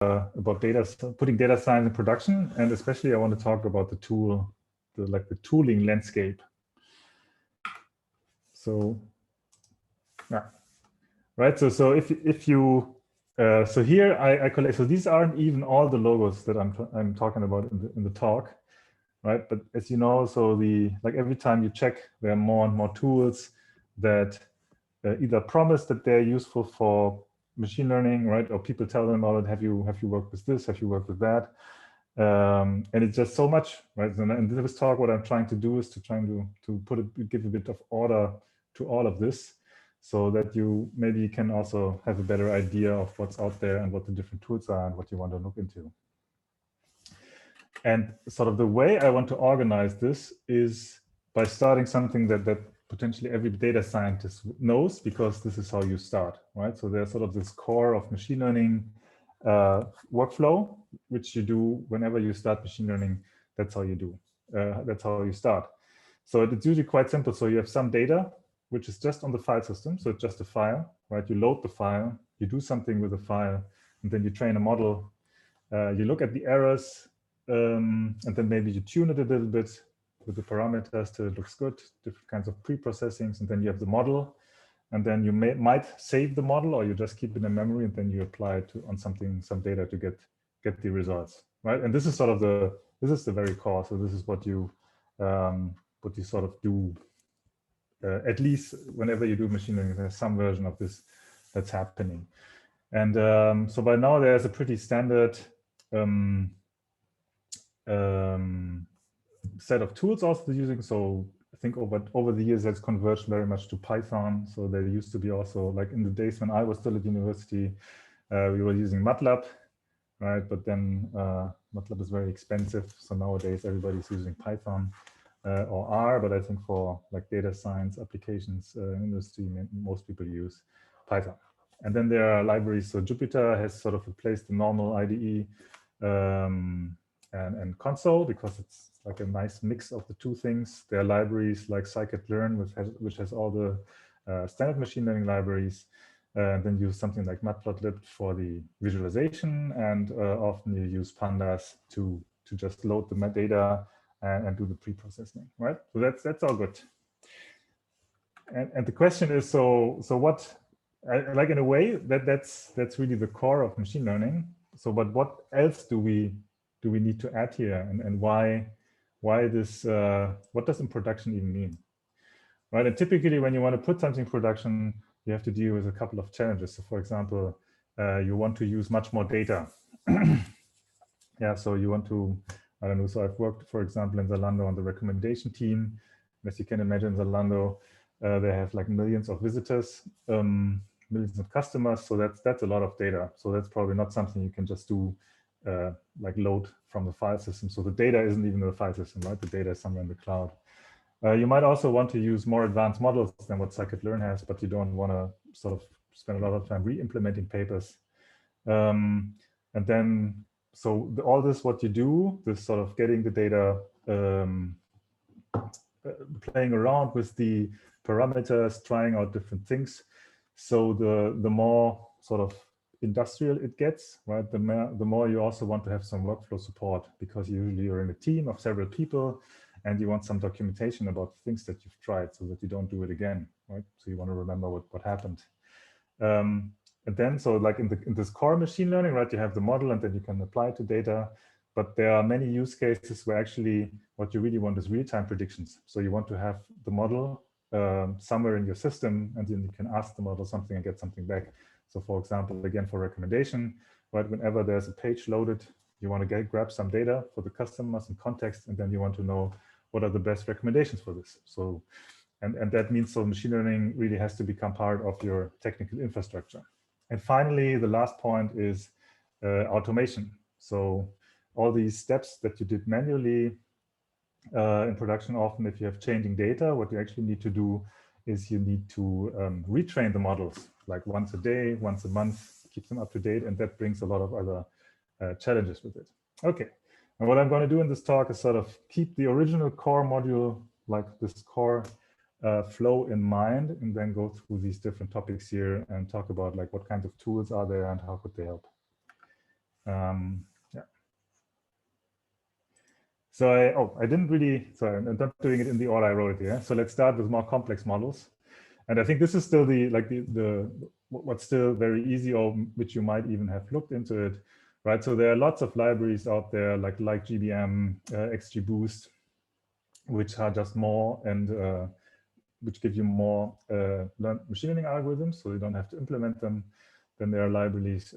about putting data science in production, and especially I want to talk about the tool, the tooling landscape. So, yeah, right. So if you so here I collect. So these aren't even all the logos that I'm talking about in the talk, right? But as you know, so every time you check, there are more and more tools that either promise that they're useful for machine learning, right? Or people tell them about it. Have you worked with this? Have you worked with that? And it's just so much, right? And in this talk, what I'm trying to do is to give a bit of order to all of this, so that you maybe can also have a better idea of what's out there and what the different tools are and what you want to look into. And sort of the way I want to organize this is by starting something that potentially every data scientist knows, because this is how you start, right? So there's sort of this core of machine learning workflow, which you do whenever you start machine learning. That's how you do. That's how you start. So it's usually quite simple. So you have some data, which is just on the file system. So it's just a file, right? You load the file, you do something with the file, and then you train a model. You look at the errors, and then maybe you tune it a little bit with the parameters till it looks good, different kinds of pre-processings, and then you have the model. And then you might save the model, or you just keep it in memory, and then you apply it on some data to get the results, right? And this is sort of the very core. So this is what you sort of do. At least whenever you do machine learning, there's some version of this that's happening. And so by now there's a pretty standard set of tools also using. So I think over the years that's converged very much to Python. So there used to be also, like in the days when I was still at university, we were using MATLAB, right? But then MATLAB is very expensive. So nowadays everybody's using Python or R, but I think for like data science applications in industry, most people use Python. And then there are libraries. So Jupyter has sort of replaced the normal IDE and console, because it's like a nice mix of the two things. There are libraries like scikit-learn, which has all the standard machine learning libraries. Then use something like matplotlib for the visualization, and often you use pandas to just load the data and do the pre-processing, right? So that's all good. And the question is, so what? Like in a way that's really the core of machine learning. So, but what else do we need to add here, and why this? What does in production even mean, right? And typically, when you want to put something in production, you have to deal with a couple of challenges. So, for example, you want to use much more data. Yeah, so you want to, I don't know. So I've worked, for example, in Zalando on the recommendation team. As you can imagine, Zalando, they have like millions of visitors. Millions of customers, so that's a lot of data. So that's probably not something you can just do like load from the file system. So the data isn't even in the file system, right? The data is somewhere in the cloud. You might also want to use more advanced models than what scikit-learn has, but you don't want to sort of spend a lot of time re-implementing papers. And then, so all this, what you do, this sort of getting the data, playing around with the parameters, trying out different things. So the more sort of industrial it gets, right? The more you also want to have some workflow support, because usually you're in a team of several people, and you want some documentation about things that you've tried, so that you don't do it again, right? So you want to remember what happened. And then, so like in this core machine learning, right? You have the model, and then you can apply it to data. But there are many use cases where actually what you really want is real-time predictions. So you want to have the model somewhere in your system, and then you can ask the model something and get something back. So for example, again, for recommendation, right, whenever there's a page loaded, you want to grab some data for the customers and context, and then you want to know what are the best recommendations for this. So, and that means, so machine learning really has to become part of your technical infrastructure. And finally, the last point is automation. So all these steps that you did manually in production, often if you have changing data, what you actually need to do is you need to retrain the models, like once a day, once a month, keep them up to date, and that brings a lot of other challenges with it. Okay, and what I'm going to do in this talk is sort of keep the original core module, like this core flow in mind, and then go through these different topics here and talk about like what kinds of tools are there and how could they help. Yeah. So I didn't really, sorry, I'm not doing it in the order I wrote it here. So let's start with more complex models. And I think this is still what's still very easy, or which you might even have looked into it, right? So there are lots of libraries out there like GBM, XGBoost, which are just more and which give you more machine learning algorithms, so you don't have to implement them. Then there are libraries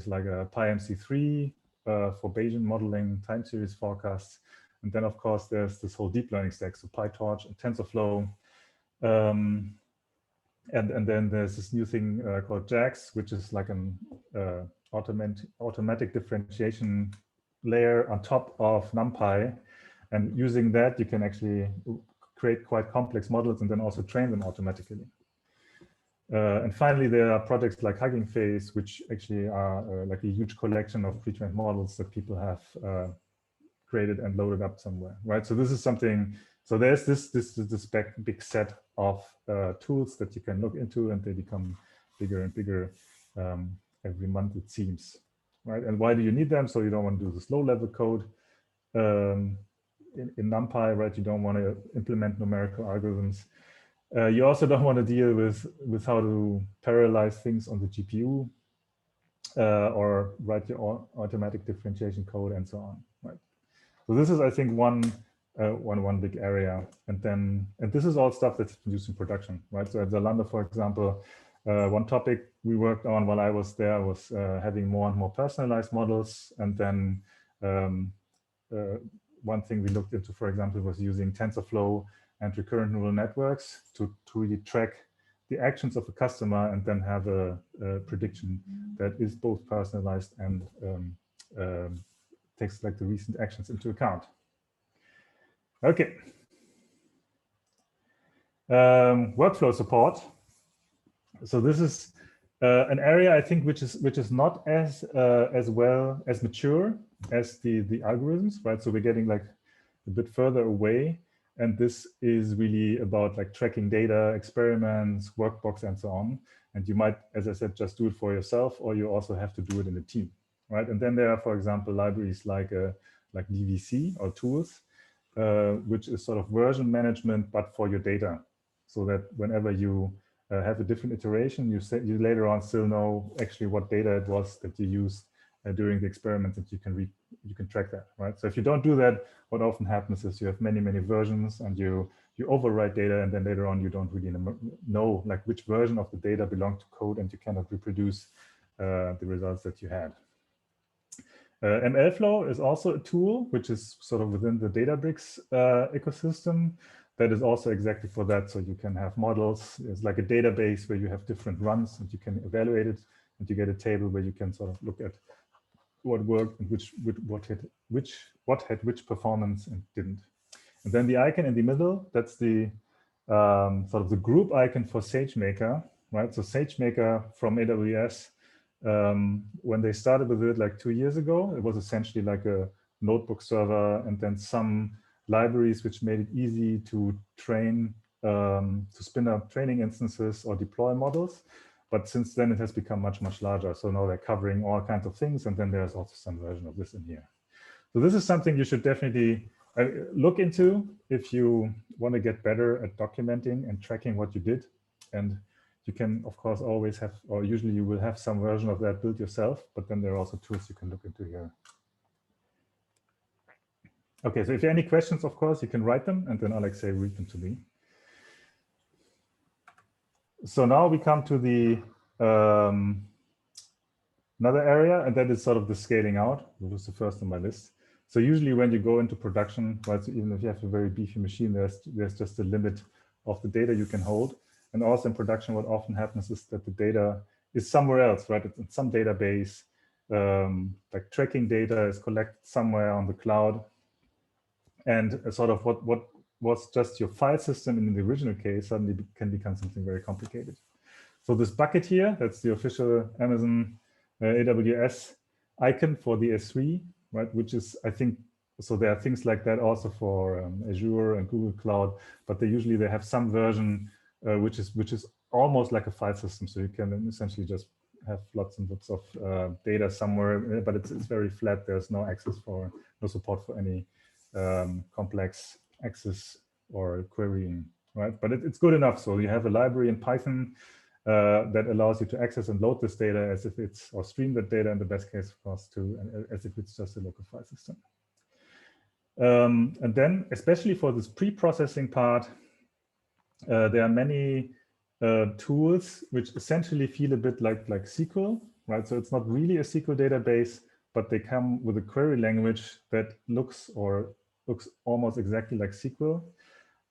like PyMC3 for Bayesian modeling, time series forecasts. And then, of course, there's this whole deep learning stack, so PyTorch and TensorFlow. And then there's this new thing called JAX, which is like an automatic differentiation layer on top of NumPy. And using that, you can actually create quite complex models and then also train them automatically. And finally, there are projects like Hugging Face, which actually are like a huge collection of pre-trained models that people have created and loaded up somewhere, right? So this is something, so there's this big set of tools that you can look into, and they become bigger and bigger every month, it seems, right? And why do you need them? So you don't want to do this low-level code. In NumPy, right, you don't want to implement numerical algorithms. You also don't want to deal with how to parallelize things on the GPU or write your automatic differentiation code and so on, right? So this is, I think, one big area, and this is all stuff that's used in production, right? So at Zalando, for example, one topic we worked on while I was there was having more and more personalized models, and then one thing we looked into, for example, was using TensorFlow and recurrent neural networks to really track the actions of a customer and then have a prediction that is both personalized and takes like the recent actions into account. Okay. Workflow support. So this is an area, I think, which is not as well as mature as the algorithms, right? So we're getting like a bit further away, and this is really about like tracking data, experiments, workbooks, and so on. And you might, as I said, just do it for yourself, or you also have to do it in a team, right? And then there are, for example, libraries like DVC or tools, which is sort of version management, but for your data, so that whenever you have a different iteration, you later on still know actually what data it was that you used during the experiment, and you can track that, right? So if you don't do that, what often happens is you have many versions, and you overwrite data, and then later on you don't really know like which version of the data belonged to code, and you cannot reproduce the results that you had. MLflow is also a tool which is sort of within the Databricks ecosystem that is also exactly for that. So you can have models. It's like a database where you have different runs, and you can evaluate it, and you get a table where you can sort of look at what worked and what had which performance and didn't. And then the icon in the middle, that's the sort of the group icon for SageMaker, right? So SageMaker from AWS, when they started with it like 2 years ago, it was essentially like a notebook server, and then some libraries which made it easy to train, to spin up training instances or deploy models. But since then, it has become much larger. So now they're covering all kinds of things, and then there's also some version of this in here. So this is something you should definitely look into if you want to get better at documenting and tracking what you did. And you can, of course, always have, or usually you will have some version of that built yourself, but then there are also tools you can look into here. Okay, so if you have any questions, of course, you can write them, and then Alexei read them to me. So now we come to the another area, and that is sort of the scaling out, which was the first on my list. So usually when you go into production, right, so even if you have a very beefy machine, there's just a limit of the data you can hold. And also in production, what often happens is that the data is somewhere else, right? It's in some database, like tracking data is collected somewhere on the cloud. And sort of what was just your file system in the original case suddenly can become something very complicated. So this bucket here, that's the official Amazon AWS icon for the S3, right? Which is, I think, so there are things like that also for Azure and Google Cloud, but they have some version which is almost like a file system. So you can essentially just have lots and lots of data somewhere, but it's very flat. There's no support for any complex access or querying, right? But it's good enough. So you have a library in Python that allows you to access and load this data as if it's, or stream that data in the best case, of course, too, and as if it's just a local file system. And then, especially for this pre-processing part, there are many tools which essentially feel a bit like SQL, right? So it's not really a SQL database, but they come with a query language that looks almost exactly like SQL.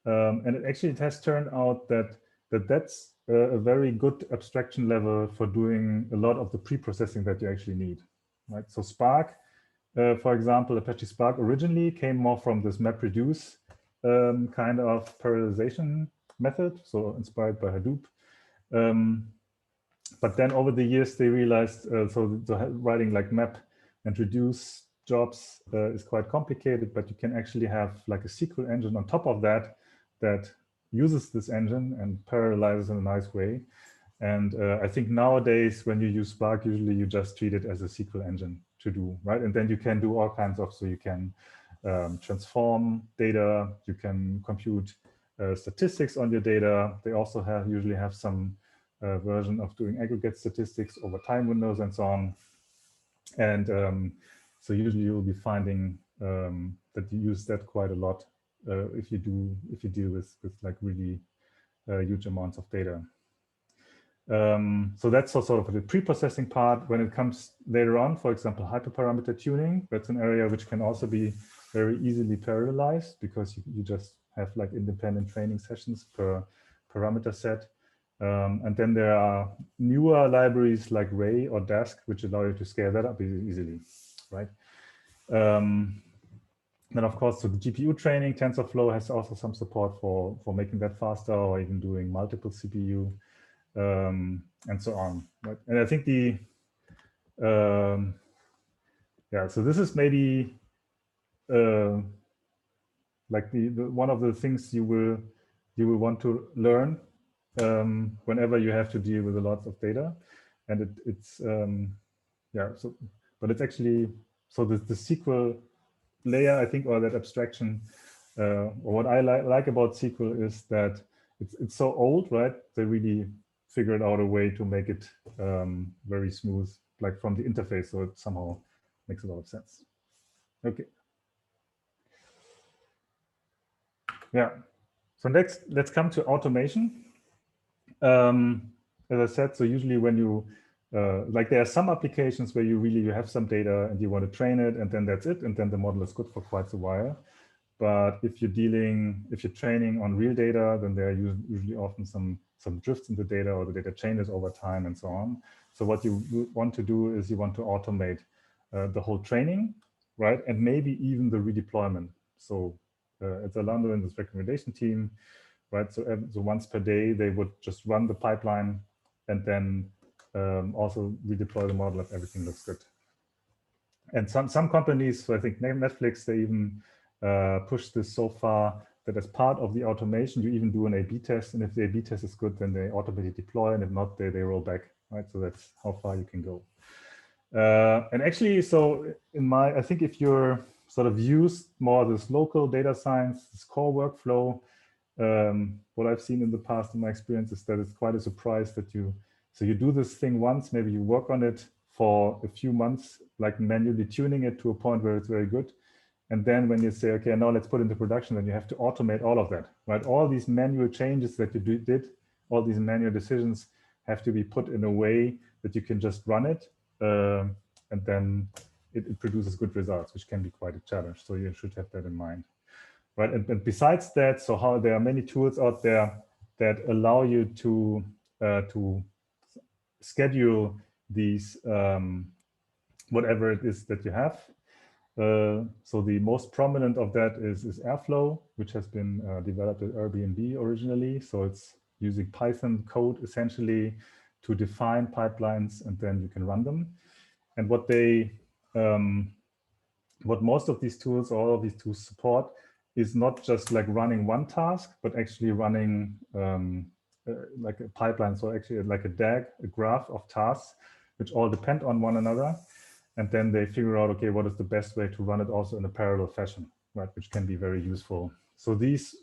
And it has turned out that's a very good abstraction level for doing a lot of the pre-processing that you actually need, right? So Spark, for example, Apache Spark originally came more from this MapReduce kind of parallelization method, so inspired by Hadoop. But then over the years, they realized, so writing like map and reduce jobs is quite complicated, but you can actually have like a SQL engine on top of that uses this engine and parallelizes in a nice way. And I think nowadays, when you use Spark, usually you just treat it as a SQL engine to do, right? And then you can do all kinds of, so you can transform data, you can compute statistics on your data. They also usually have some version of doing aggregate statistics over time windows and so on. And so usually you'll be finding that you use that quite a lot if you deal with like really huge amounts of data. So that's also sort of the pre-processing part. When it comes later on, for example, hyperparameter tuning, that's an area which can also be very easily parallelized because you just have like independent training sessions per parameter set. And then there are newer libraries like Ray or Dask, which allow you to scale that up easily, right? Then of course, so the GPU training, TensorFlow has also some support for making that faster or even doing multiple CPU and so on, right? And I think yeah, so this is maybe like one of the things you will want to learn whenever you have to deal with a lot of data, and it's yeah. So, but it's actually so the SQL layer, I think, or that abstraction, or what I like about SQL is that it's so old, right? They really figured out a way to make it very smooth, like from the interface, so it somehow makes a lot of sense. Okay. Yeah. So next, let's come to automation. As I said, so usually when you like there are some applications where you have some data and you want to train it, and then that's it, and then the model is good for quite a while. But if you're training on real data, then there are usually often some drifts in the data, or the data changes over time and so on. So what you want to do is you want to automate the whole training, right? And maybe even the redeployment. So at Zalando in this recommendation team, right? So once per day, they would just run the pipeline and then also redeploy the model if everything looks good. And some companies, so I think Netflix, they even push this so far that as part of the automation, you even do an A/B test. And if the A/B test is good, then they automatically deploy. And if not, they roll back, right? So that's how far you can go. And actually, so I think if you're sort of used more this local data science, this core workflow, what I've seen in the past in my experience is that it's quite a surprise that you do this thing once, maybe you work on it for a few months, like manually tuning it to a point where it's very good. And then when you say, okay, now let's put it into production, then you have to automate all of that, right? All these manual changes that you did, all these manual decisions have to be put in a way that you can just run it. And then it produces good results, which can be quite a challenge. So you should have that in mind. Right, and besides that, so there are many tools out there that allow you to schedule these whatever it is that you have. So the most prominent of that is Airflow, which has been developed at Airbnb originally. So it's using Python code essentially to define pipelines, and then you can run them. And what most of these tools, or all of these tools support, is not just like running one task, but actually running like a pipeline. So actually like a DAG, a graph of tasks which all depend on one another. And then they figure out, okay, what is the best way to run it also in a parallel fashion, right? Which can be very useful. So these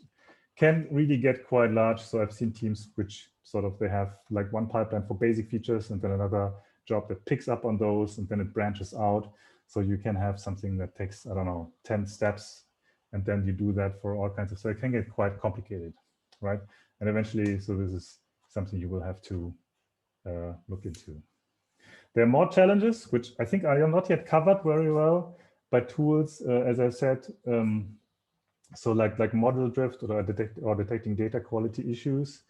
can really get quite large. So I've seen teams which sort of, they have like one pipeline for basic features and then another job that picks up on those and then it branches out. So you can have something that takes, I don't know, 10 steps, and then you do that for all kinds of, so it can get quite complicated, right? And eventually, so this is something you will have to look into. There are more challenges, which I think are not yet covered very well by tools, as I said. So like model drift or detecting data quality issues,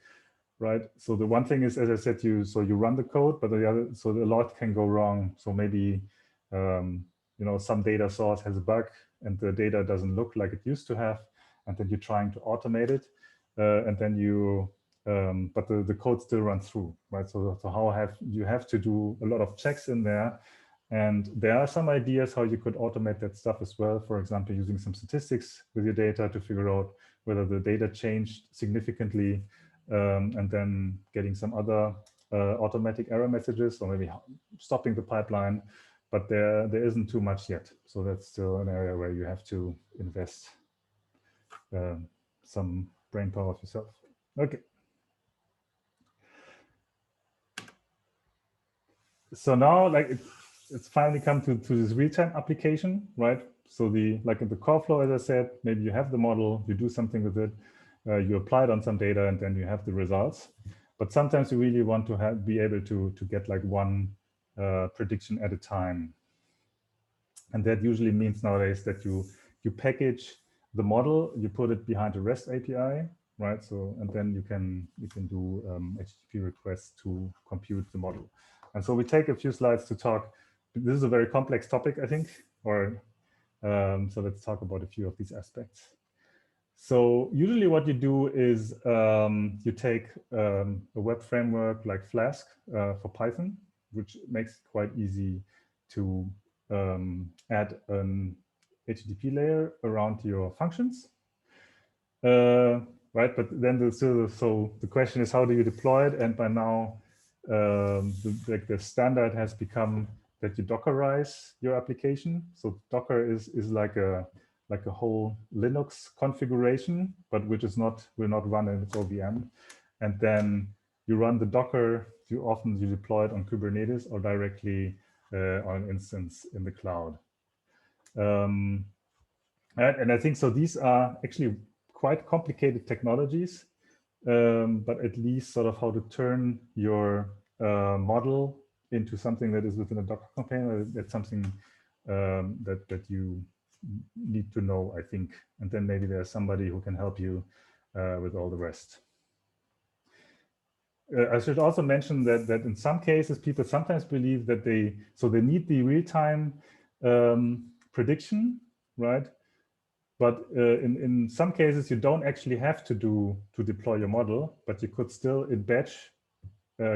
right? So the one thing is, as I said, you run the code, but the other, so a lot can go wrong. So maybe you know, some data source has a bug and the data doesn't look like it used to have, and then you're trying to automate it, and then you but the code still runs through, right? So how you have to do a lot of checks in there. And there are some ideas how you could automate that stuff as well. For example, using some statistics with your data to figure out whether the data changed significantly, and then getting some other automatic error messages, or maybe stopping the pipeline. But there isn't too much yet. So that's still an area where you have to invest some brain power of yourself. Okay. So now, like it's finally come to this real-time application, right? So like in the core flow, as I said, maybe you have the model, you do something with it, you apply it on some data, and then you have the results. But sometimes you really want to be able to get like one prediction at a time. And that usually means nowadays that you package the model, you put it behind a REST API, right? So, and then you can do HTTP requests to compute the model. And so we take a few slides to talk. This is a very complex topic, I think, or so let's talk about a few of these aspects. So usually what you do is you take a web framework like Flask for Python, which makes it quite easy to add an HTTP layer around your functions. Right, but then so the question is, how do you deploy it? And by now, the standard has become that you Dockerize your application. So Docker is like a whole Linux configuration, but which is will not run in its OVM. And then you run the Docker. You deploy it on Kubernetes or directly on an instance in the cloud. And I think so. These are actually quite complicated technologies, but at least sort of how to turn your model into something that is within a Docker container. That's something that you need to know, I think. And then maybe there's somebody who can help you with all the rest. I should also mention that in some cases, people sometimes believe that they need the real-time prediction, right? But in some cases, you don't actually have to deploy your model, but you could still in batch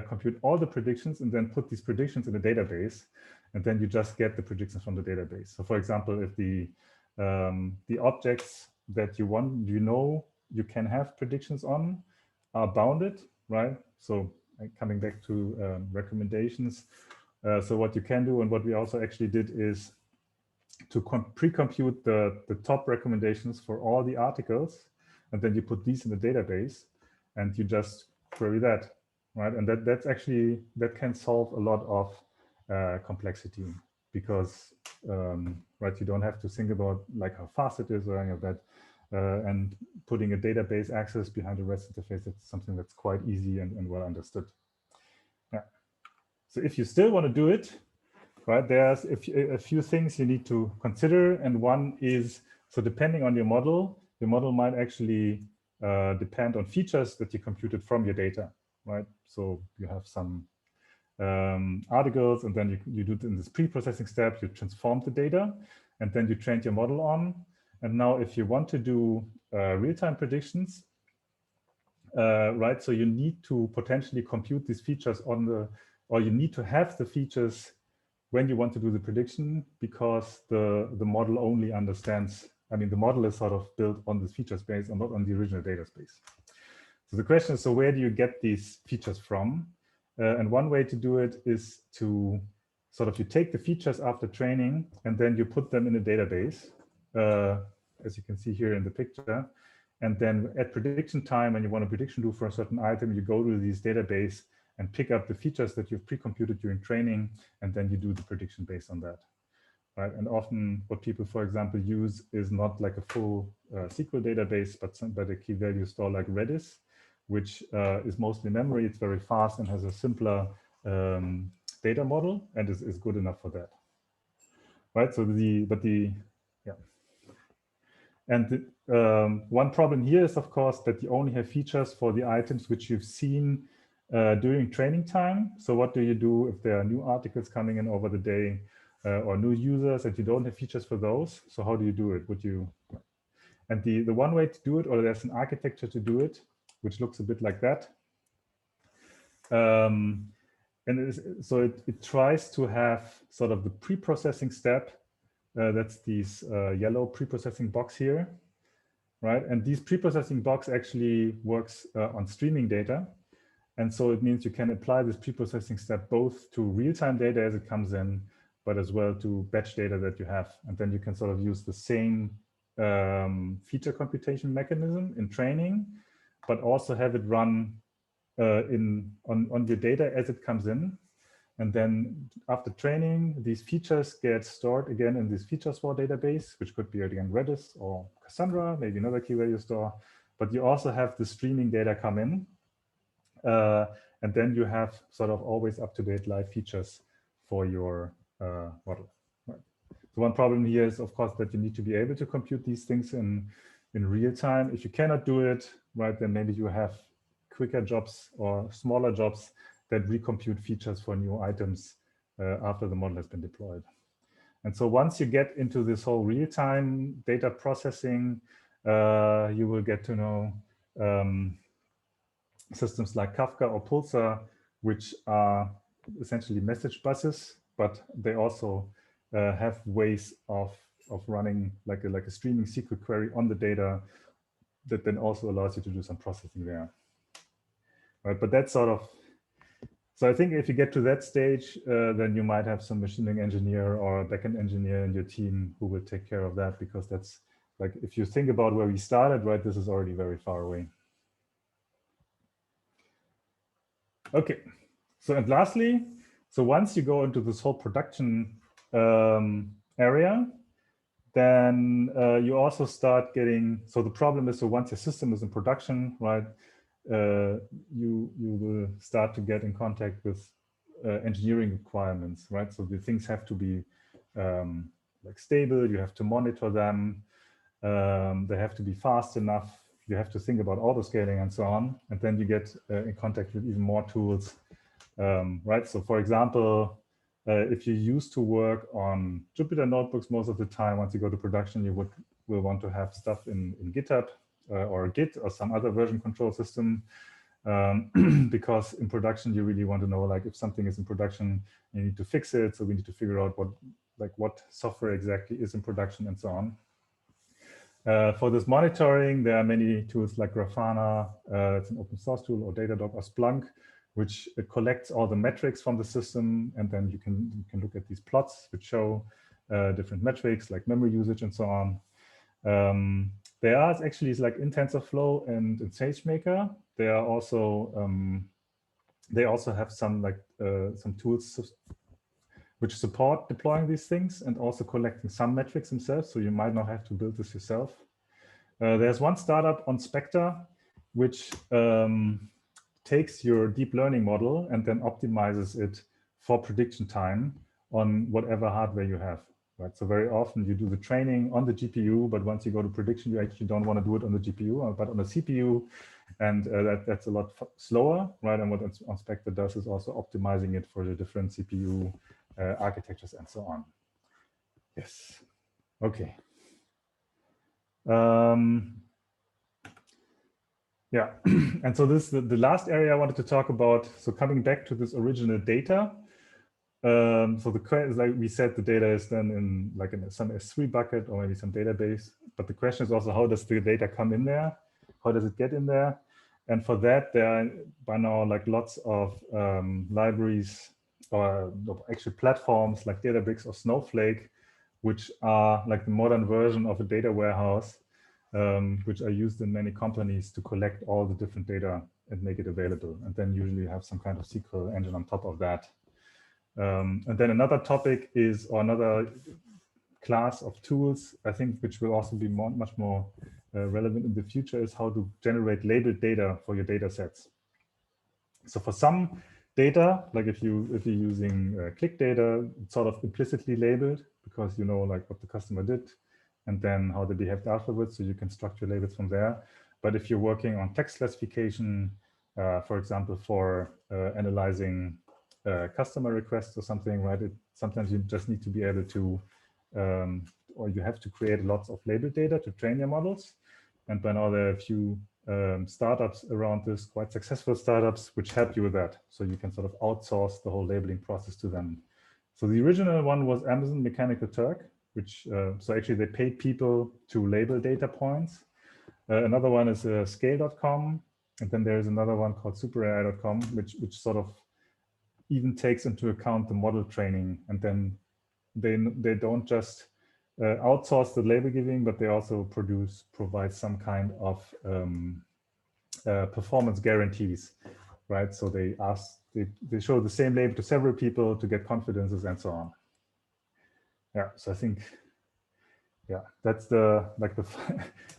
compute all the predictions and then put these predictions in a database, and then you just get the predictions from the database. So for example, if the objects that you want, you can have predictions on are bounded, right? So coming back to recommendations. So what you can do, and what we also actually did, is to pre-compute the top recommendations for all the articles, and then you put these in the database, and you just query that, right? And that can solve a lot of complexity, because right, you don't have to think about like how fast it is or any of that. And putting a database access behind a REST interface, that's something that's quite easy and well understood. Yeah. So if you still want to do it, right, there's a few things you need to consider. And one is, so depending on your model might actually depend on features that you computed from your data, right? So you have some articles, and then you do it in this pre-processing step, you transform the data, and then you train your model on. And now if you want to do real-time predictions, right, so you need to potentially compute these features or you need to have the features when you want to do the prediction, because the model only understands, I mean, the model is sort of built on this feature space and not on the original data space. So the question is, so where do you get these features from? And one way to do it is to sort of, you take the features after training and then you put them in a database, as you can see here in the picture. And then at prediction time, when you want a prediction do for a certain item, you go to this database and pick up the features that you've pre-computed during training, and then you do the prediction based on that. Right? And often what people, for example, use is not like a full SQL database, but a key value store like Redis, which is mostly memory. It's very fast and has a simpler data model, and is good enough for that. Right. So and one problem here is, of course, that you only have features for the items which you've seen during training time. So what do you do if there are new articles coming in over the day or new users and you don't have features for those? So how do you do it? And the one way to do it, or there's an architecture to do it, which looks a bit like that. So it tries to have sort of the pre-processing step. That's these yellow pre-processing box here, right? And these pre-processing box actually works on streaming data. And so it means you can apply this pre-processing step both to real-time data as it comes in, but as well to batch data that you have. And then you can sort of use the same feature computation mechanism in training, but also have it run on your data as it comes in. And then after training, these features get stored again in this feature store database, which could be again Redis or Cassandra, maybe another key value store. But you also have the streaming data come in. And then you have sort of always up-to-date live features for your model. Right. The one problem here is, of course, that you need to be able to compute these things in real time. If you cannot do it, right, then maybe you have quicker jobs or smaller jobs that recompute features for new items after the model has been deployed. And so once you get into this whole real-time data processing, you will get to know systems like Kafka or Pulsar, which are essentially message buses, but they also have ways of running like a streaming SQL query on the data that then also allows you to do some processing there. Right, but that's sort of, so I think if you get to that stage, then you might have some machine learning engineer or a backend engineer in your team who will take care of that, because that's like, if you think about where we started, right, this is already very far away. Okay, so and lastly, so once you go into this whole production area, then you also start getting, so the problem is, so once your system is in production, right, you will start to get in contact with engineering requirements, right? So the things have to be like stable, you have to monitor them, they have to be fast enough, you have to think about auto-scaling and so on, and then you get in contact with even more tools, right? So for example, if you used to work on Jupyter notebooks most of the time, once you go to production, you will want to have stuff in GitHub or Git or some other version control system, because in production, you really want to know, like, if something is in production, you need to fix it. So we need to figure out what software exactly is in production and so on. For this monitoring, there are many tools like Grafana, it's an open source tool, or Datadog or Splunk, which collects all the metrics from the system, and then you can look at these plots which show different metrics like memory usage and so on. There are actually, like in TensorFlow and in SageMaker, they also have some some tools which support deploying these things and also collecting some metrics themselves. So you might not have to build this yourself. There's one startup on Spectre, which takes your deep learning model and then optimizes it for prediction time on whatever hardware you have. Right? So very often you do the training on the GPU, but once you go to prediction, you actually don't want to do it on the GPU, but on the CPU, and that's a lot slower, right? And what on Spectre does is also optimizing it for the different CPU architectures and so on. Yes. Okay. Yeah, and so this is the last area I wanted to talk about. So coming back to this original data. So the question is, like we said, the data is then in some S3 bucket or maybe some database. But the question is also, how does the data come in there? How does it get in there? And for that, there are by now like lots of libraries or actually platforms like Databricks or Snowflake, which are like the modern version of a data warehouse, which are used in many companies to collect all the different data and make it available. And then usually have some kind of SQL engine on top of that. And then another topic is, or another class of tools, I think, which will also be much more relevant in the future, is how to generate labeled data for your data sets. So for some data, like if you're using click data, it's sort of implicitly labeled because you know like what the customer did and then how they behaved afterwards, so you can structure labels from there. But if you're working on text classification, for example, for analyzing customer requests or something, right? Sometimes you just need to be able to, or you have to create lots of labeled data to train your models. And by now there are a few startups around this, quite successful startups, which help you with that. So you can sort of outsource the whole labeling process to them. So the original one was Amazon Mechanical Turk, which, so actually they paid people to label data points. Another one is scale.com. And then there's another one called superai.com, which sort of even takes into account the model training. And then they don't just outsource the label giving, but they also provide some kind of performance guarantees, right? So they show the same label to several people to get confidences and so on. Yeah, so I think, yeah, that's the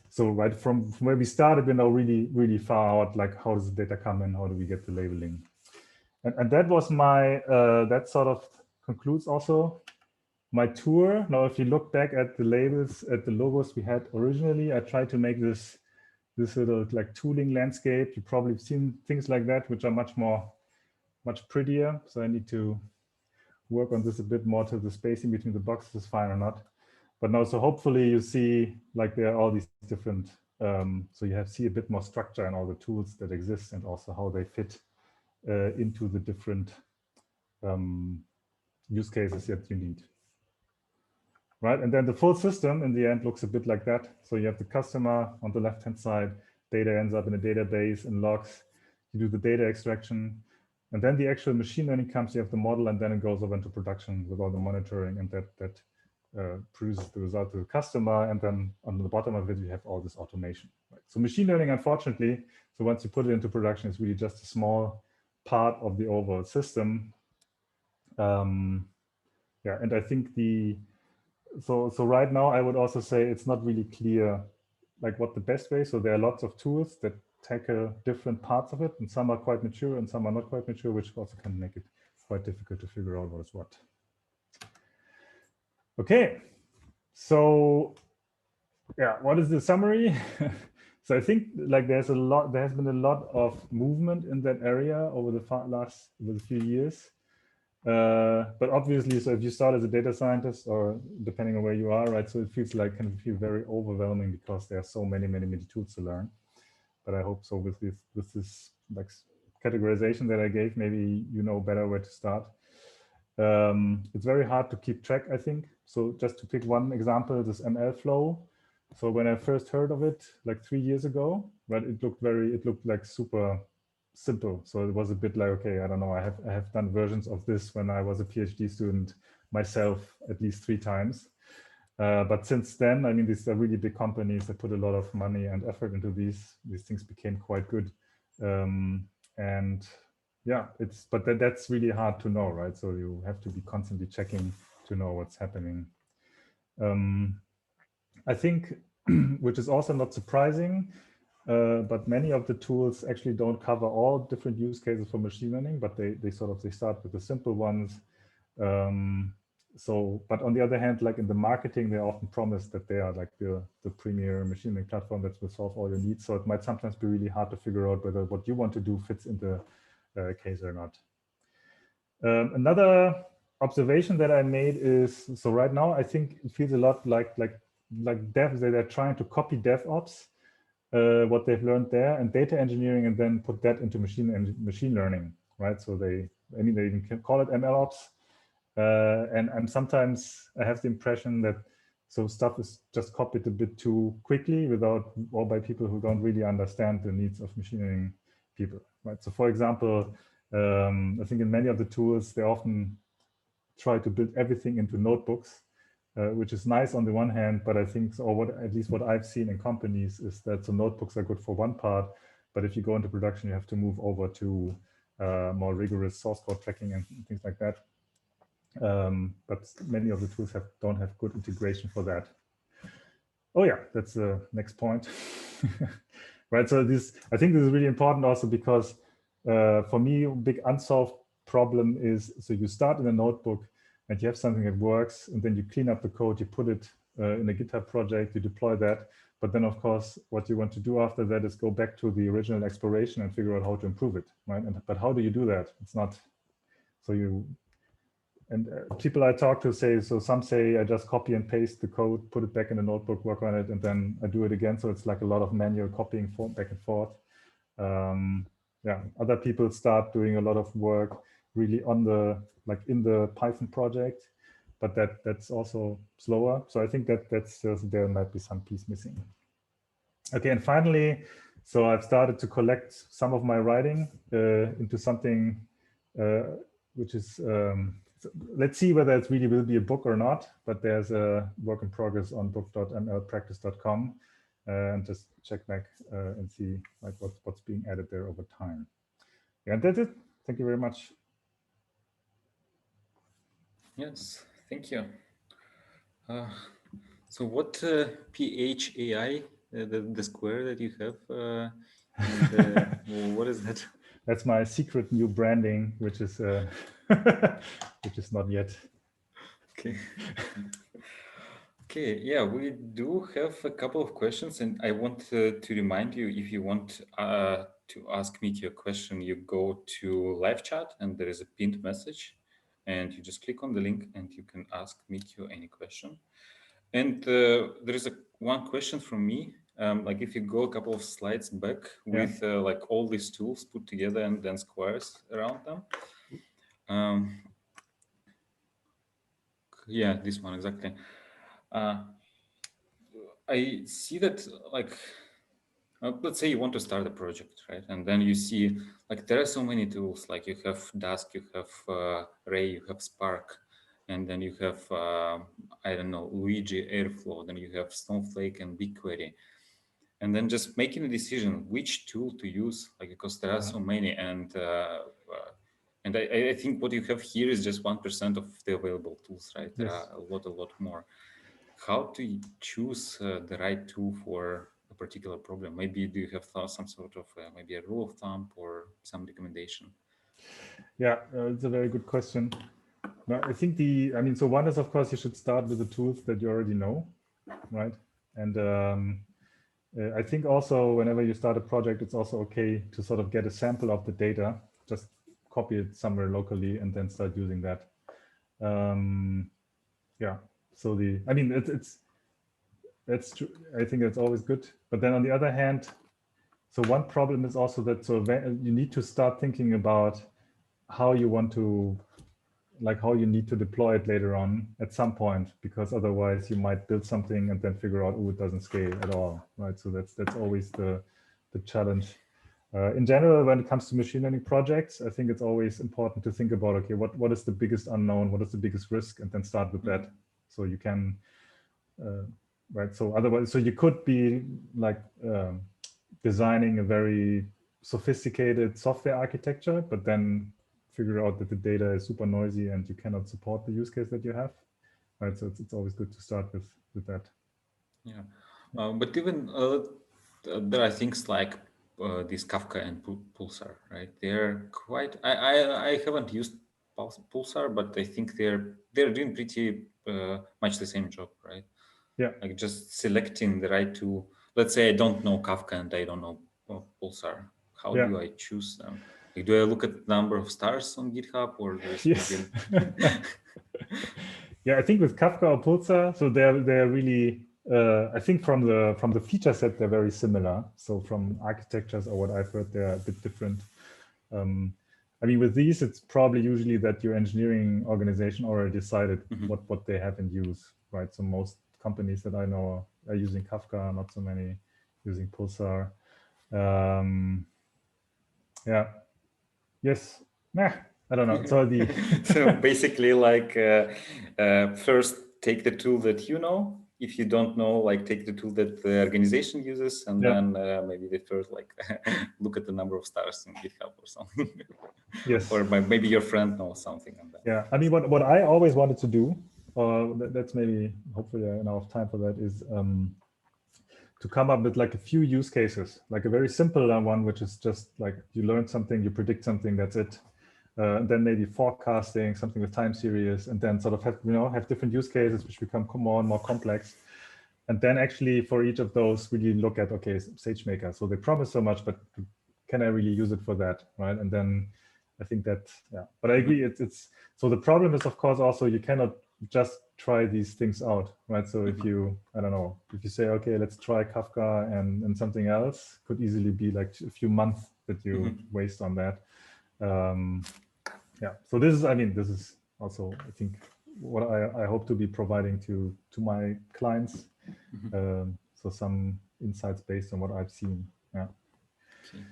so right from where we started, we're now really far out. Like, how does the data come in? How do we get the labeling? And that was my that sort of concludes also my tour. Now, if you look back at the labels, at the logos we had originally, I tried to make this little like tooling landscape. You've probably seen things like that, which are much prettier. So I need to work on this a bit more till the spacing between the boxes is fine or not. But now, so hopefully you see like there are all these different, so you see a bit more structure in all the tools that exist and also how they fit into the different use cases that you need. Right, and then the full system in the end looks a bit like that. So you have the customer on the left-hand side, data ends up in a database and logs, you do the data extraction, and then the actual machine learning comes, you have the model, and then it goes over into production with all the monitoring, and that produces the result to the customer, and then on the bottom of it, you have all this automation. Right? So machine learning, unfortunately, so once you put it into production, it's really just a small part of the overall system. Yeah, and I think so right now, I would also say it's not really clear like what the best way. So there are lots of tools that tackle different parts of it, and some are quite mature and some are not quite mature, which also can make it quite difficult to figure out what is what. Okay, so yeah, what is the summary? So I think like there has been a lot of movement in that area over the few years. But obviously, so if you start as a data scientist, or depending on where you are, right, so it feels like can feel very overwhelming because there are so many tools to learn. But I hope so with this like categorization that I gave, maybe you know better where to start. It's very hard to keep track, I think. So just to pick one example, this ML flow. So when I first heard of it, like 3 years ago, right, it looked like super simple. So it was a bit like, okay, I don't know, I have done versions of this when I was a PhD student myself at least 3 times. But since then, I mean, these are really big companies that put a lot of money and effort into these things became quite good. And yeah, but that's really hard to know, right? So you have to be constantly checking to know what's happening. I think, which is also not surprising, but many of the tools actually don't cover all different use cases for machine learning, but they start with the simple ones. But on the other hand, like in the marketing, they often promise that they are like the premier machine learning platform that will solve all your needs. So it might sometimes be really hard to figure out whether what you want to do fits in the case or not. Another observation that I made is, so right now, I think it feels a lot like devs, they're trying to copy DevOps, what they've learned there, and data engineering, and then put that into machine learning, right? So they even call it MLOps. And sometimes I have the impression that So stuff is just copied a bit too quickly or by people who don't really understand the needs of machine learning people, right? So for example, I think in many of the tools, they often try to build everything into notebooks, which is nice on the one hand, but I think, or at least what I've seen in companies is that the notebooks are good for one part, but if you go into production, you have to move over to more rigorous source code tracking and things like that. But many of the tools don't have good integration for that. Oh yeah, that's the next point. Right, so I think this is really important also because for me, a big unsolved problem is, so you start in a notebook and you have something that works, and then you clean up the code, you put it in a GitHub project, you deploy that. But then, of course, what you want to do after that is go back to the original exploration and figure out how to improve it, right? But how do you do that? It's not, so you, and people I talk to say, so some say I just copy and paste the code, put it back in the notebook, work on it, and then I do it again. So it's like a lot of manual copying back and forth. Yeah, other people start doing a lot of work really on the, like in the Python project, but that's also slower. So I think there might be some piece missing. Okay, and finally, so I've started to collect some of my writing into something which is, let's see whether it really will be a book or not, but there's a work in progress on book.mlpractice.com. And just check back and see like what's being added there over time. Yeah, that's it. Thank you very much. Yes, thank you. So what PHAI, the square that you have, and what is that? That's my secret new branding, which is which is not yet. Okay. Okay, yeah, we do have a couple of questions, and I want to remind you, if you want to ask Mikio a question, you go to live chat and there is a pinned message, and you just click on the link and you can ask Mikio any question. And there is one question from me. Like if you go a couple of slides back with like all these tools put together and then squares around them. Yeah, this one exactly. I see that like, let's say you want to start a project, right? And then you see like there are so many tools, like you have Dask, you have Ray, you have Spark, and then you have, I don't know, Luigi, Airflow, then you have Snowflake and BigQuery. And then just making a decision which tool to use, like because there are so many, and I think what you have here is just 1% of the available tools, right? There are a lot more. How to choose the right tool for a particular problem? Maybe do you have some sort of maybe a rule of thumb or some recommendation? Yeah, it's a very good question. No, I think so one is, of course, you should start with the tools that you already know, right? And I think also whenever you start a project, it's also okay to sort of get a sample of the data, just copy it somewhere locally and then start using that. Yeah, so that's true. I think that's always good. But then on the other hand, so one problem is also that you need to start thinking about how you want to, like how you need to deploy it later on at some point, because otherwise you might build something and then figure out, oh, it doesn't scale at all, right? So that's always the challenge. In general, when it comes to machine learning projects, I think it's always important to think about, okay, what is the biggest unknown? What is the biggest risk? And then start with that. So you can, right? So otherwise, so you could be like designing a very sophisticated software architecture, but then figure out that the data is super noisy and you cannot support the use case that you have, right? So it's always good to start with that. Yeah, but even there are things like this Kafka and Pulsar, right? They're quite. I haven't used Pulsar, but I think they're doing pretty much the same job, right? Yeah. Like just selecting the right tool. Let's say I don't know Kafka and I don't know Pulsar. How do I choose them? Like, do I look at the number of stars on GitHub, or there's maybe? Yeah, I think with Kafka or Pulsar, so they're really. I think from the feature set, they're very similar. So from architectures or what I've heard, they're a bit different. I mean, with these, it's probably usually that your engineering organization already decided what they have in use, right? So most companies that I know are using Kafka, not so many using Pulsar. Yeah. Yes. Nah, I don't know. So the so basically, like first take the tool that you know. If you don't know, like take the tool that the organization uses, and then maybe the first like look at the number of stars in GitHub or something. Yes. Or maybe your friend knows something. And then yeah. I mean, what I always wanted to do, that's maybe hopefully enough time for that, is to come up with like a few use cases, like a very simple one, which is just like you learn something, you predict something, that's it. And then maybe forecasting, something with time series, and then sort of have different use cases which become more and more complex. And then actually for each of those, really look at, okay, SageMaker. So they promise so much, but can I really use it for that, right? And then I think that, yeah, but I agree. It's so the problem is, of course, also you cannot just try these things out, right? So if you, I don't know, if you say, okay, let's try Kafka and something else, could easily be like a few months that you waste on that. Yeah, so this is, I mean, this is also, I think, what I hope to be providing to my clients. So some insights based on what I've seen. Yeah. Okay.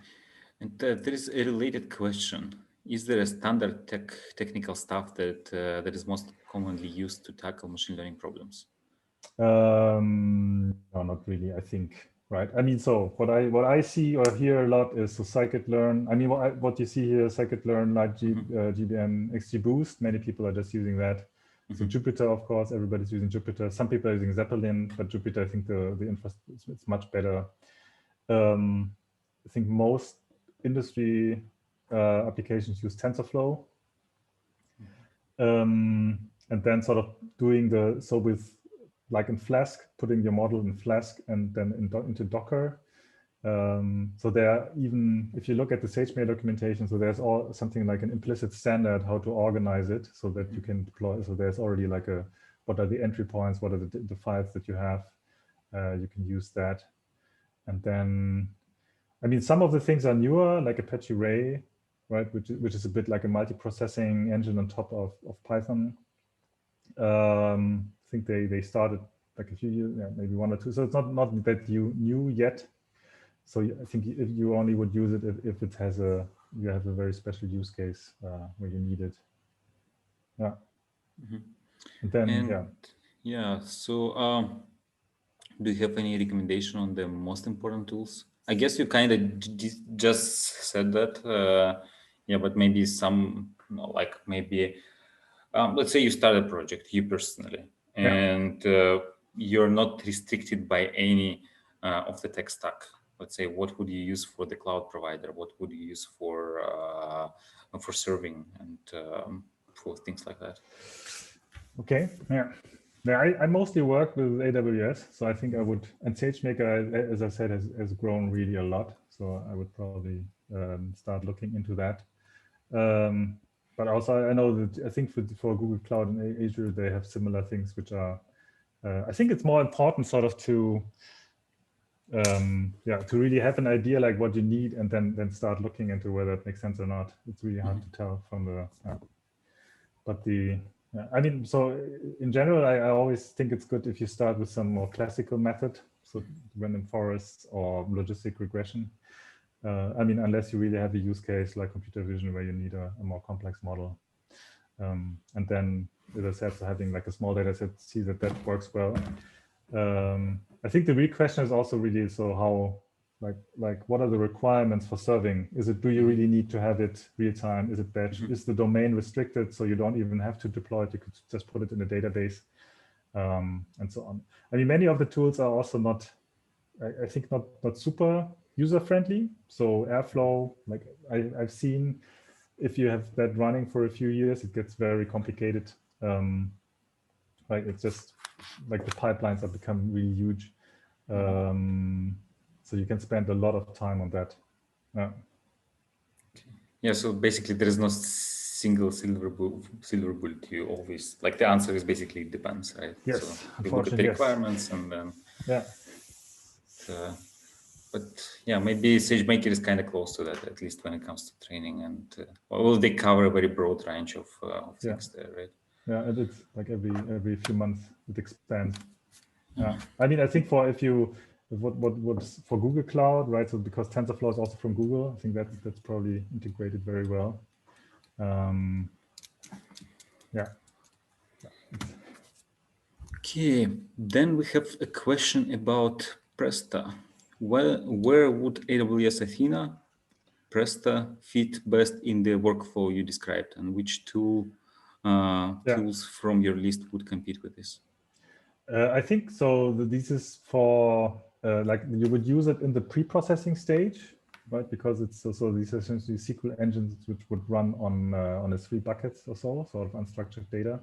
And there is a related question. Is there a standard technical stuff that that is most commonly used to tackle machine learning problems? No, not really, I think, right? I mean, so what I see or hear a lot is so scikit-learn. I mean, what you see here, scikit-learn, like GBM, XGBoost, many people are just using that. So Jupyter, of course, everybody's using Jupyter. Some people are using Zeppelin, but Jupyter, I think the infrastructure is much better. I think most industry applications use TensorFlow. And then sort of doing with like in Flask, putting your model in Flask and then into Docker. So there, even if you look at the SageMaker documentation, so there's something like an implicit standard how to organize it so that you can deploy. So there's already like what are the entry points, what are the files that you have. You can use that. And then, I mean, some of the things are newer, like Apache Ray, right, which is a bit like a multi-processing engine on top of Python. I think they started like a few years, maybe 1 or 2. So it's not that new yet. So I think if you only would use it if it has you have a very special use case where you need it. Yeah. And then yeah. So do you have any recommendation on the most important tools? I guess you kind of just said that. Yeah, but maybe some like maybe let's say you start a project, you personally, and you're not restricted by any of the tech stack. Let's say, what would you use for the cloud provider? What would you use for serving and for things like that? Okay, yeah. I mostly work with AWS, so I think I would, and SageMaker, as I said, has grown really a lot. So I would probably start looking into that. But also I know that I think for Google Cloud and Azure, they have similar things, which are, I think it's more important sort of to really have an idea like what you need and then start looking into whether it makes sense or not. It's really hard to tell from the, I mean, so in general, I always think it's good if you start with some more classical method, so random forests or logistic regression. I mean, unless you really have a use case like computer vision where you need a more complex model. And then, as I said, so having like a small data set, see that works well. I think the real question is also really, so how, like what are the requirements for serving? Do you really need to have it real time? Is it batch? Is the domain restricted so you don't even have to deploy it? You could just put it in a database, and so on. I mean, many of the tools are also not, I think not super user friendly. So Airflow, like I've seen, if you have that running for a few years, it gets very complicated. Like it's just like the pipelines have become really huge. So you can spend a lot of time on that. Yeah, so basically there is no single silver bullet. You always, like, the answer is basically depends, right? Yes, so you look at the requirements and then but yeah, maybe SageMaker is kind of close to that, at least when it comes to training, and well, they cover a very broad range of things there, right? Yeah, and it's like every few months it expands. Yeah, I mean, I think for what's for Google Cloud, right? So because TensorFlow is also from Google, I think that's probably integrated very well. Yeah. Okay, then we have a question about Presto. Where would AWS Athena, Presto fit best in the workflow you described, and which tools from your list would compete with this? I think so. This is for like you would use it in the pre-processing stage, right? Because it's also these essentially SQL engines which would run on a 3 buckets or so, sort of unstructured data.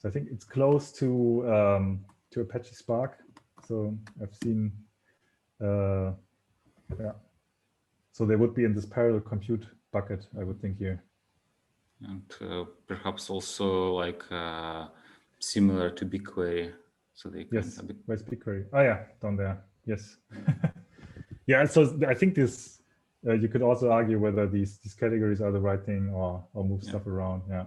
So I think it's close to Apache Spark. So I've seen, yeah. So they would be in this parallel compute bucket, I would think here. And perhaps also like similar to BigQuery, so they can. Yes, where's BigQuery? Oh yeah, down there. Yes. Yeah, so I think this you could also argue whether these categories are the right thing or move stuff around. Yeah,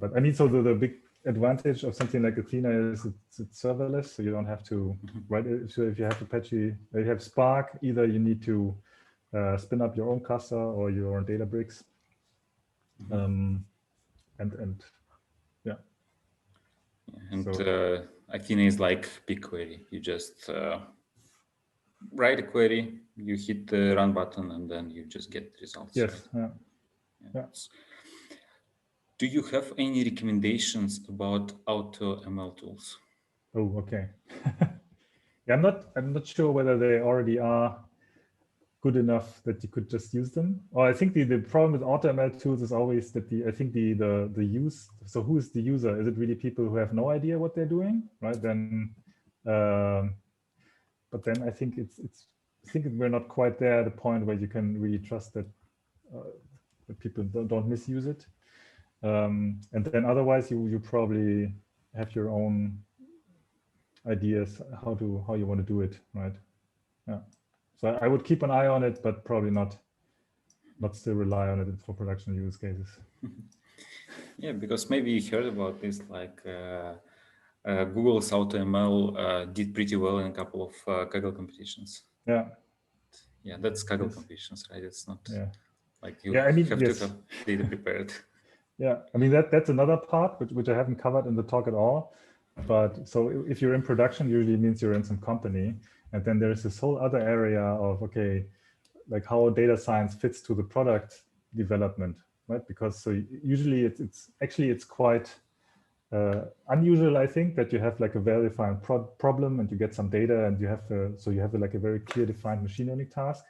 but I mean, so the big advantage of something like Athena is it's serverless, so you don't have to write it. So if you have Apache, you have Spark, either you need to spin up your own cluster or your own Databricks, and yeah. And so, Athena is like BigQuery. You just write a query, you hit the run button, and then you just get results. yes, right? yeah. Do you have any recommendations about AutoML tools? Oh, okay. Yeah, I'm not sure whether they already are good enough that you could just use them. Or I think the problem with AutoML tools is always that the use. So who is the user? Is it really people who have no idea what they're doing, right? Then, but then I think I think we're not quite there at a point where you can really trust that people don't misuse it. And then otherwise you probably have your own ideas how you want to do it, right? Yeah. So I would keep an eye on it, but probably not still rely on it for production use cases. Yeah, because maybe you heard about this, like Google's AutoML did pretty well in a couple of Kaggle competitions. Yeah. Yeah, that's Kaggle competitions, right? It's not like you I mean, have to have data prepared. Yeah, I mean, that's another part which I haven't covered in the talk at all. But so if you're in production, usually means you're in some company. And then there's this whole other area of, okay, like how data science fits to the product development, right? Because so usually it's quite unusual, I think, that you have like a well-defined problem and you get some data and you have like a very clear defined machine learning task.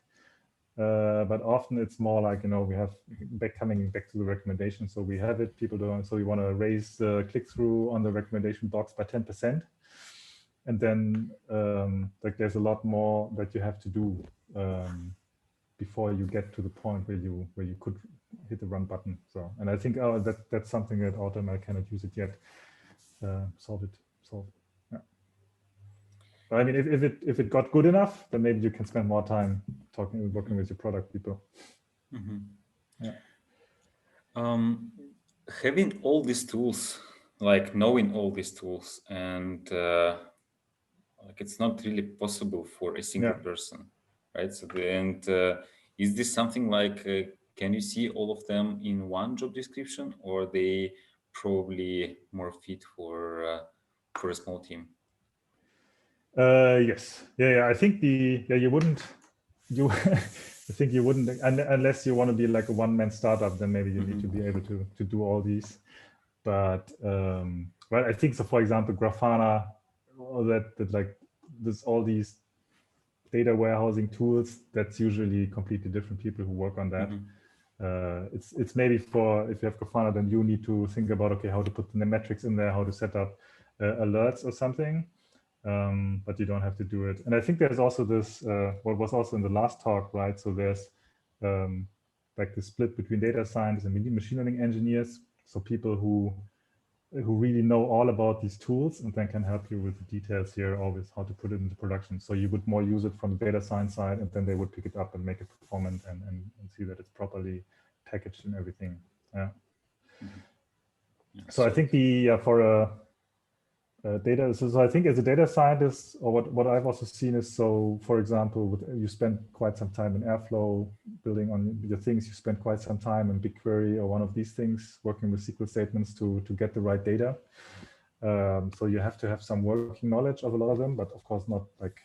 But often it's more like, we have coming back to the recommendation. So we have it, people don't, so we want to raise the click-through on the recommendation box by 10%. And then like there's a lot more that you have to do before you get to the point where you could hit the run button. So, and I think that's something that AutoML cannot use it yet. Solve. Yeah. But I mean, if it got good enough, then maybe you can spend more time working with your product people. Yeah. Having all these tools, like knowing all these tools, and like it's not really possible for a single person, right? So is this something like can you see all of them in one job description, or they probably more fit for a small team? Yes. Yeah. I think you wouldn't. I think you wouldn't, unless you want to be like a one-man startup. Then maybe you need to be able to do all these. But well, I think so. For example, Grafana, all that like there's all these data warehousing tools. That's usually completely different people who work on that. It's maybe for if you have Grafana, then you need to think about, okay, how to put the metrics in there, how to set up alerts or something. But you don't have to do it. And I think there's also this, what was also in the last talk, right? So there's like the split between data scientists and machine learning engineers. So people who really know all about these tools and then can help you with the details here, always how to put it into production. So you would more use it from the data science side, and then they would pick it up and make it performant and see that it's properly packaged and everything. Yeah. So I think for data. So I think as a data scientist, or what I've also seen is, so for example, you spend quite some time in Airflow building on your things. You spend quite some time in BigQuery or one of these things, working with SQL statements to get the right data. So you have to have some working knowledge of a lot of them, but of course not like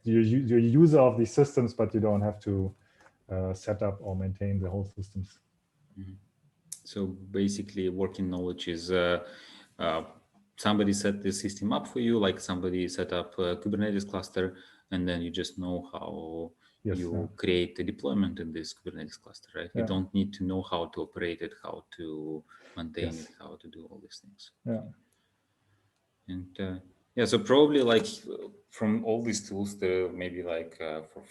you're user of these systems, but you don't have to set up or maintain the whole systems. Mm-hmm. So basically, working knowledge is somebody set the system up for you, like somebody set up a Kubernetes cluster, and then you just know how you create a deployment in this Kubernetes cluster, right? You don't need to know how to operate it, how to maintain it, how to do all these things. Yeah. And yeah, so probably like from all these tools, there are maybe like for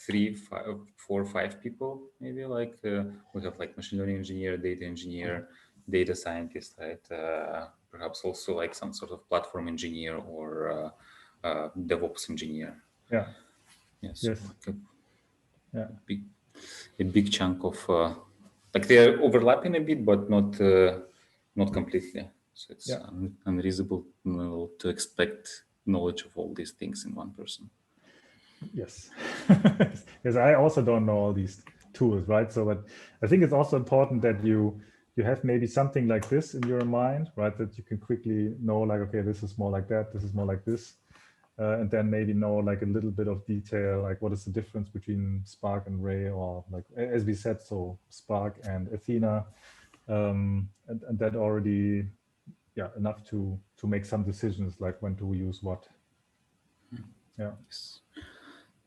3, 5, 4, 5 people, maybe like we have like machine learning engineer, data engineer, data scientist, right? Perhaps also like some sort of platform engineer or DevOps engineer. Yeah. Yes. Yes. Like a big chunk of like they're overlapping a bit, but not completely. So it's unreasonable to expect knowledge of all these things in one person. Yes. Yes, I also don't know all these tools, right? So, but I think it's also important that you have maybe something like this in your mind, right? That you can quickly know, like, okay, this is more like that, this is more like this. And then maybe know like a little bit of detail, like what is the difference between Spark and Ray, or like, as we said, so Spark and Athena, and that already, enough to make some decisions, like when to use what. Yeah. Yes.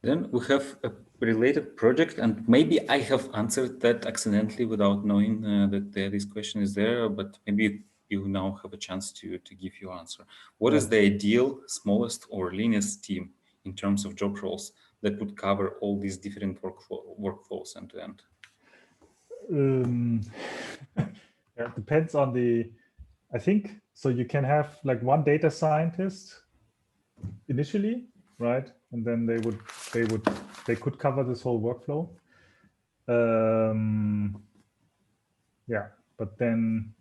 Then we have a related project, and maybe I have answered that accidentally without knowing that this question is there, but maybe you now have a chance to give your answer. What is the ideal, smallest or leanest team in terms of job roles that would cover all these different workflows end to end? It depends on I think, so you can have like one data scientist initially, right? And then they could cover this whole workflow. But then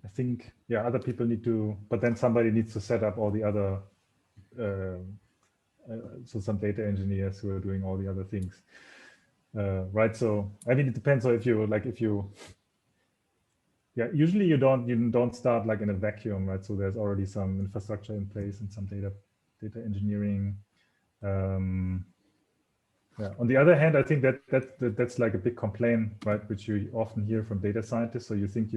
I think, other people need to, but then somebody needs to set up all the other, so some data engineers who are doing all the other things, right? So, I mean, it depends. So if you, usually you don't start like in a vacuum, right? So there's already some infrastructure in place and some data engineering. On the other hand, I think that's like a big complaint, right? Which you often hear from data scientists. So you think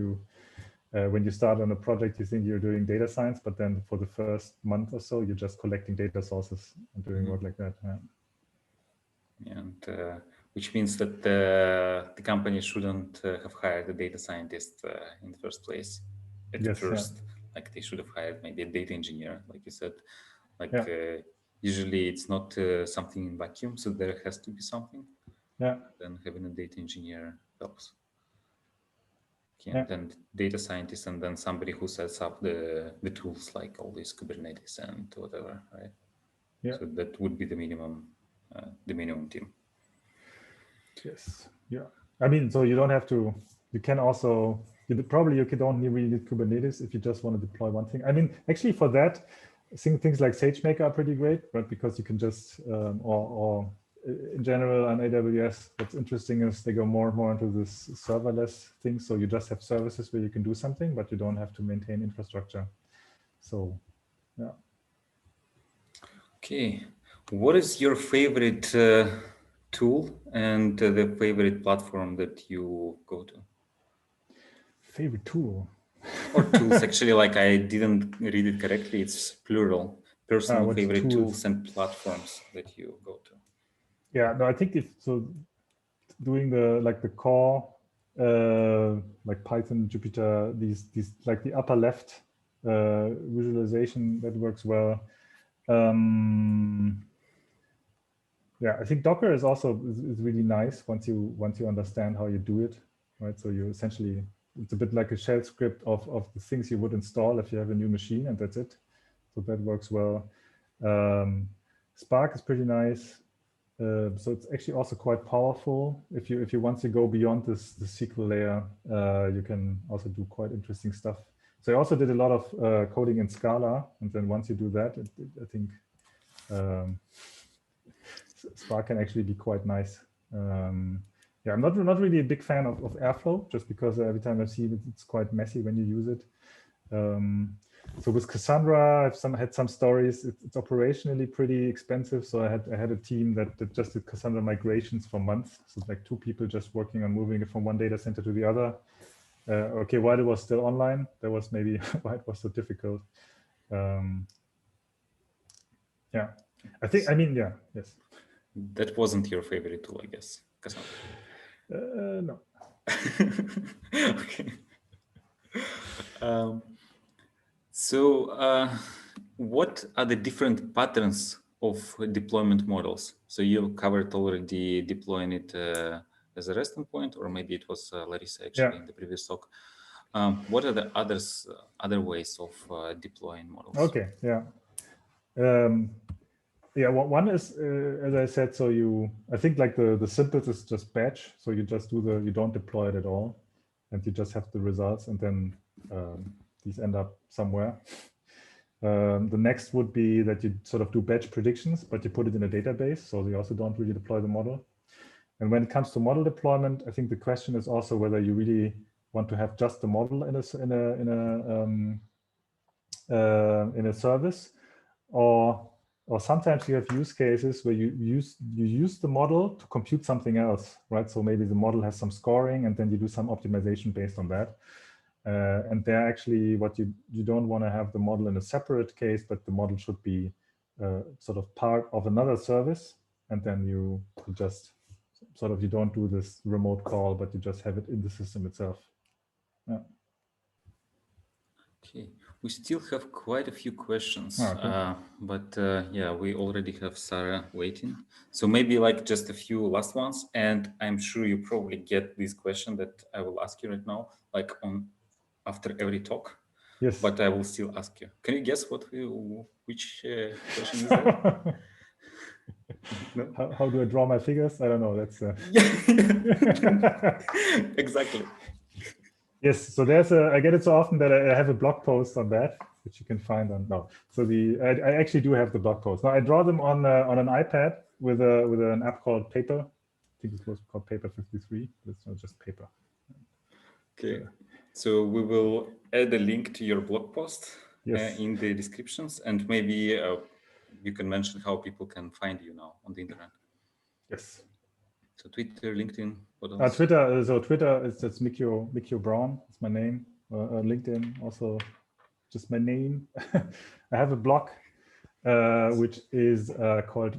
when you start on a project, you think you're doing data science, but then for the first month or so, you're just collecting data sources and doing work like that. And which means that the company shouldn't have hired a data scientist in the first place. At the first, like they should have hired maybe a data engineer, like you said. Like usually it's not something in vacuum, so there has to be something. Then having a data engineer helps. And then data scientist, and then somebody who sets up the tools like all these Kubernetes and whatever, right? So that would be the minimum team. Yes. Yeah. I mean, so you don't have to. You can also. You could only really need Kubernetes if you just want to deploy one thing. I mean, actually, for that, things like SageMaker are pretty great, right? Because you can just or in general on AWS, what's interesting is they go more and more into this serverless thing. So you just have services where you can do something, but you don't have to maintain infrastructure. So, yeah. Okay. What is your favorite tool and the favorite platform that you go to? Favorite tool? Or tools, actually, like I didn't read it correctly. It's plural. Personal favorite tools and platforms that you go to. Yeah, no, I think doing the core, like Python, Jupyter, these like the upper left visualization, that works well. I think Docker is also is really nice once you understand how you do it, right? So you essentially, it's a bit like a shell script of the things you would install if you have a new machine, and that's it. So that works well. Spark is pretty nice. So it's actually also quite powerful. If you once you go beyond the SQL layer, you can also do quite interesting stuff. So I also did a lot of coding in Scala, and then once you do that, I think Spark can actually be quite nice. Yeah, I'm not really a big fan of Airflow, just because every time I see it, it's quite messy when you use it. So with Cassandra, I've had some stories. It's operationally pretty expensive. So I had a team that just did Cassandra migrations for months. So it's like 2 people just working on moving it from one data center to the other. Okay, while it was still online, that was maybe why it was so difficult. Yeah, I mean, yeah, yes. That wasn't your favorite tool, I guess, Cassandra. No. Okay. So what are the different patterns of deployment models? So you covered already deploying it as a REST endpoint, or maybe it was Larissa actually in the previous talk. What are the other ways of deploying models? Okay, yeah. Yeah, one is, as I said, so I think like the simplest is just batch. So you just you don't deploy it at all, and you just have the results, and then these end up somewhere. The next would be that you sort of do batch predictions, but you put it in a database. So you also don't really deploy the model. And when it comes to model deployment, I think the question is also whether you really want to have just the model in a service, or sometimes you have use cases where you use the model to compute something else, right? So maybe the model has some scoring, and then you do some optimization based on that. And there actually, what you don't want to have the model in a separate case, but the model should be sort of part of another service, and then you just sort of, you don't do this remote call, but you just have it in the system itself. Yeah. Okay, we still have quite a few questions, Okay. but yeah, we already have Sarah waiting. So maybe like just a few last ones, and I'm sure you probably get this question that I will ask you right now, like after every talk. Yes. But I will still ask you. Can you guess which question is that? No? How do I draw my figures? I don't know. That's Exactly. Yes. So I get it so often that I have a blog post on that, which you can find on no. So I actually do have the blog post. Now I draw them on an iPad with an app called Paper. I think it was called Paper 53, but it's not just Paper. Okay. So we will add a link to your blog post Yes. in the descriptions, and maybe you can mention how people can find you now on the internet. Yes. So Twitter, LinkedIn, what else? Twitter. So Twitter is that's Mikio Braun. It's my name. LinkedIn also just my name. I have a blog which is called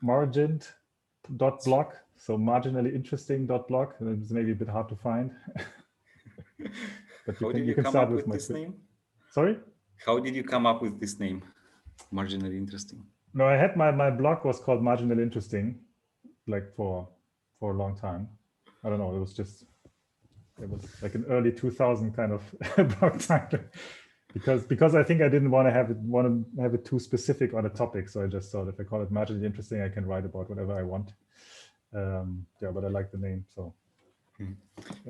margin.blog. So marginally interesting.blog. It's maybe a bit hard to find. But How did you can come start up with with this name? Sorry? How did you come up with this name? Marginally interesting. No, I had my blog was called Marginally Interesting, like for a long time. I don't know. It was like an early 2000 kind of blog title, because I think I didn't want to have it too specific on a topic. So I just thought if I call it Marginally Interesting, I can write about whatever I want. Yeah, but I like the name. So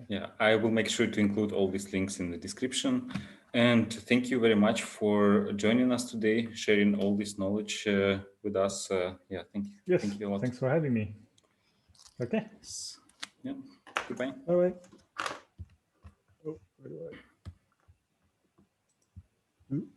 yeah, I will make sure to include all these links in the description. And thank you very much for joining us today, sharing all this knowledge with us. Yeah, thank you. Yes, Thank you a lot. Thanks for having me. Okay. Yeah, goodbye. All right. Oh, where do I?